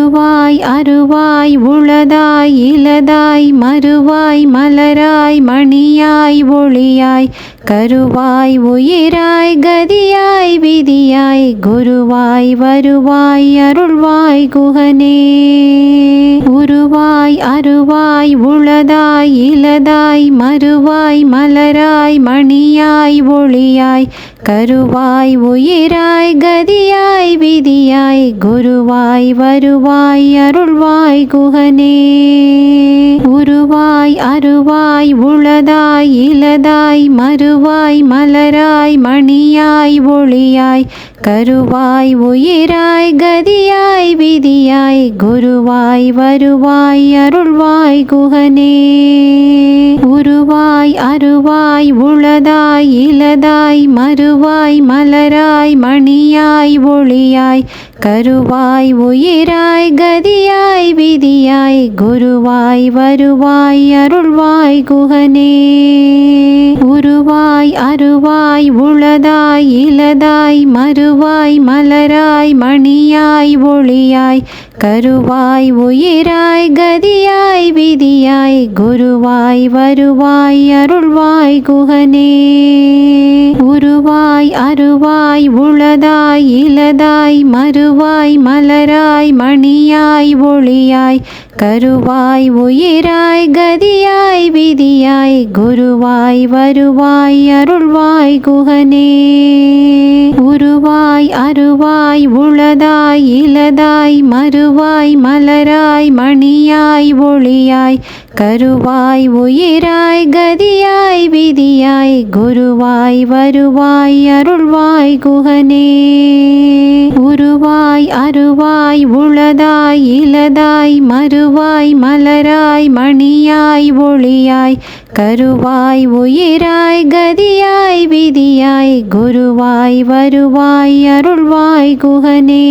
உருவாய் அருவாய் உளதாய் இலதாய் மறுவாய் மலராய் மணியாய் ஒளியாய் கருவாய் உயிராய் கதியாய் விதியாய் குருவாய் வருவாய் அருள்வாய் குகனே. உருவாய் அருவாய் உளதாய் இலதாய் மறுவாய் மலராய் மணியாய் ஒளியாய் கருவாய் உயிராய் கதியாய் விதியாய் குருவாய் வருவாய் அருள்வாய் குகனே. உருவாய் அருவாய் உளதாய் இலதாய் மறுவாய் மலராய் மணியாய் ஒளியாய் கருவாய் உயிராய் கதியாய் விதியாய் குருவாய் வருவாய் அருள்வாய் குகனே. உருவாய் அருவாய் உளதாய் இலதாய் மறுவாய் மலராய் மணியாய் ஒளியாய் கருவாய் உயிராய் கதியாய் விதியாய் குருவாய் வருவாய் அருள்வாய் குகனே. உருவாய் அருவாய் உளதாய் இலதாய் மறுவாய் மலராய் மணியாய் ஒளியாய் கருவாய் உயிராய் கதியாய் விதியாய் குருவாய் வருவாய் அருள்வாய் குகனே. உருவாய் அருவாய் உளதாய் இலதாய் மறுவாய் மலராய் மணியாய் ஒளியாய் கருவாய் உயிராய் கதியாய் விதியாய் குருவாய் வருவாய் அருள்வாய் குகனே. உருவாய் அருவாய் உளதாய் இலதாய் மறுவாய் மலராய் மணியாய் ஒளியாய் கருவாய் உயிராய் கதியாய் விதியாய் குருவாய் வருவாய் அருள்வாய் குகனே. உருவாய் அருவாய் உளதாய் இலதாய் மறுவாய் மலராய் மணியாய் ஒளியாய் கருவாய் உயிராய் கதியாய் விதியாய் குருவாய் வருவாய் அருள்வாய் குகனே.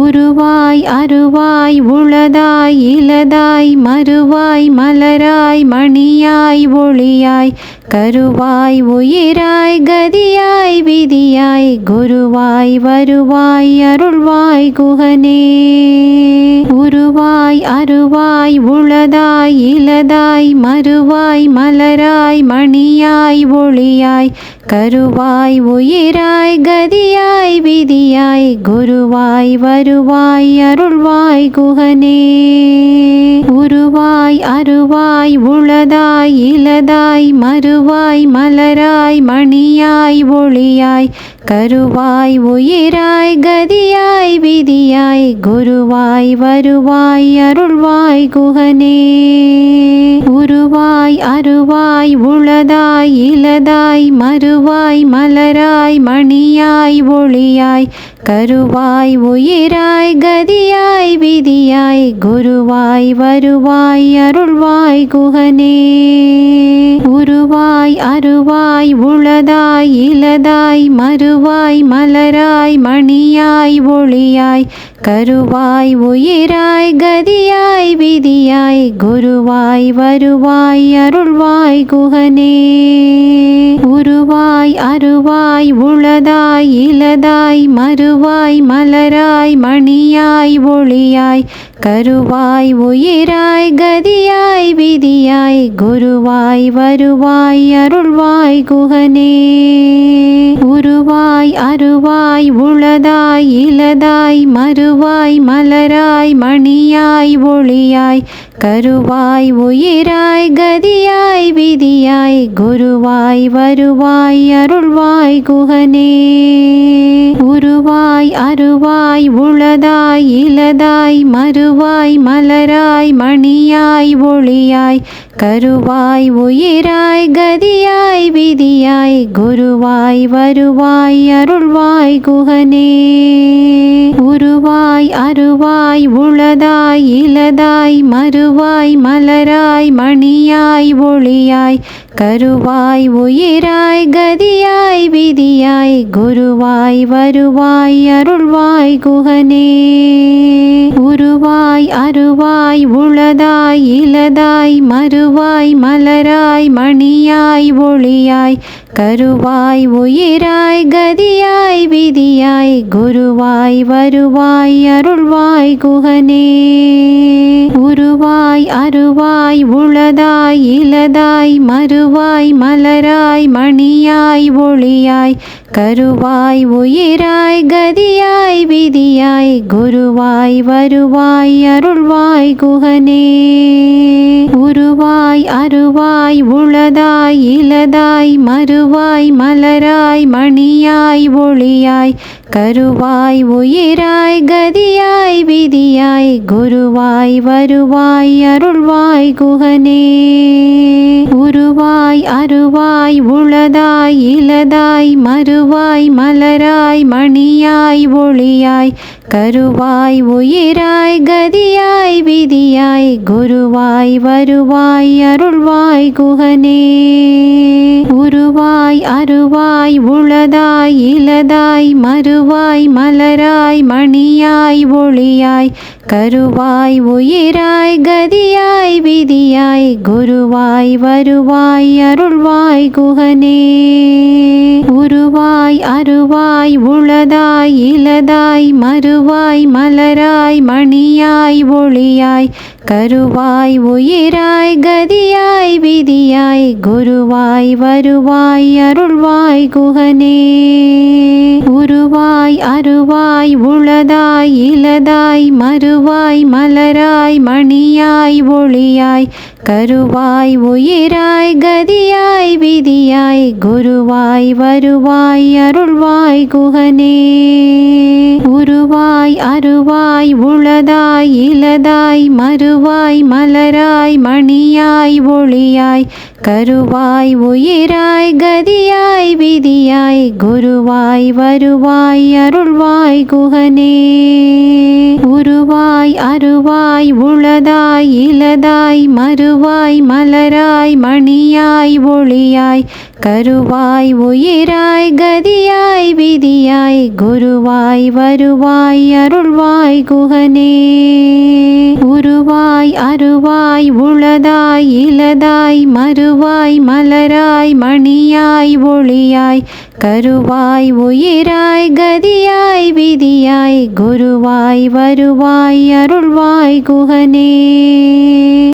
உருவாய் அருவாய் உளதாய் இலதாய் மறுவாய் மலராய் மணியாய் ஒளியாய் கருவாய் உயிராய் கதியாய் விதியாய் குருவாய் வருவாய் அருள்வாய் குகனே. உருவாய் அருவாய் உளதாய் இலதாய் மறுவாய் மலராய் மணியாய் ஒளியாய் கருவாய் உயிராய் கதியாய் விதியாய் குருவாய் வருவாய் அருள்வாய் குகனே. உருவாய் அருவாய் உளதாய் இலதாய் மறுவாய் மலராய் மணியாய் ஒளியாய் கருவாய் உயிராய் கதியாய் விதியாய் குருவாய் வருவாய் அருள்வாய் குகனே. உருவாய் அருவாய் உளதாய் இலதாய் மறுவாய் மலராய் மணியாய் ஒளியாய் கருவாய் உயிராய் கதியாய் விதியாய் குருவாய் வருவாய் அருள்வாய் குகனே. உருவாய் அருவாய் உளதாய் இலதாய் மறுவாய் மலராய் மணியாய் ஒளியாய் கருவாய் உயிராய் கதியாய் விதியாய் குருவாய் வருவாய் அருள்வாய் குகனே. உருவாய் அருவாய் உளதாய் இலதாய் மறுவாய் மலராய் மணியாய் ஒளியாய் கருவாய் உயிராய் கதியாய் விதியாய் குருவாய் வருவாய் அருள்வாய் குகனே. உருவாய் அருவாய் உளதாய் இலதாய் மறுவாய் மலராய் மணியாய் ஒளியாய் கருவாய் உயிராய் கதியாய் விதியாய் குருவாய் வருவாய் அருள்வாய் குகனே. உருவாய் அருவாய் உளதாய் இலதாய் மறுவாய் மலராய் மணியாய் ஒளியாய் கருவாய் உயிராய் கதியாய் விதியாய் குருவாய் வருவாய் அருள்வாய் குகனே. உருவாய் அருவாய் உளதாய் இலதாய் மறுவாய் மலராய் மணியாய் ஒளியாய் கருவாய் உயிராய் கதியாய் விதியாய் குருவாய் வருவாய் அருள்வாய் குகனே. உருவாய் உருவாய் அருவாய் உளதாய் இலதாய் மறுவாய் மலராய் மணியாய் ஒளியாய் கருவாய் உயிராய் கதியாய் விதியாய் குருவாய் வருவாய் அருள்வாய் குகனே. உருவாய் அருவாய் உளதாய் இலதாய் மறுவாய் மலராய் மணியாய் ஒளியாய் கருவாய் உயிராய் கதியாய் விதியாய் குருவாய் வருவாய் அருள்வாய் குகனே. உருவாய் அருவாய் உளதாய் இலதாய் மறுவாய் மலராய் மணியாய் ஒளியாய் கருவாய் உயிராய் கதியாய் விதியாய் குருவாய் வருவாய் அருள்வாய் குகனே. உருவாய் அருவாய் உளதாய் இலதாய் மறுவாய் மலராய் மணியாய் ஒளியாய் கருவாய் உயிராய் கதியாய் விதியாய் குருவாய் வருவாய் அருள்வாய் குகனே. உருவாய் அருவாய் உளதாய் இலதாய் மறுவாய் மலராய் மணியாய் ஒளியாய் கருவாய் உயிராய் கதியாய் விதியாய் குருவாய் வருவாய் அருள்வாய் குகனே. உருவாய் அருவாய் உளதாய் இலதாய் மறுவாய் மலராய் மணியாய் ஒளியாய் கருவாய் உயிராய் கதியாய் விதியாய் குருவாய் வருவாய் அருள்வாய் குகனே. உருவாய் அருவாய் உளதாய் இலதாய் மறுவாய் மலராய் மணியாய் ஒளியாய் கருவாய் உயிராய் கதியாய் விதியாய் குருவாய் வருவாய் அருள்வாய் குகனே. உருவாய் அருவாய் உளதாய் இலதாய் மறுவாய் மலராய் மணியாய் ஒளியாய் கருவாய் உயிராய் கதியாய் விதியாய் குருவாய் வருவாய் அருள்வாய் குகனே. உருவாய் அருவாய் உளதாய் இலதாய் மறுவாய் மலராய் மணியாய் ஒளியாய் கருவாய் உயிராய் கதியாய் விதியாய் குருவாய் வருவாய் அருள்வாய் குகனே. உருவாய் அருவாய் உளதாய் இலதாய் மறுவாய் மலராய் மணியாய் ஒளியாய் கருவாய் உயிராய் கதியாய் விதியாய் குருவாய் வருவாய் அருள்வாய் குகனே.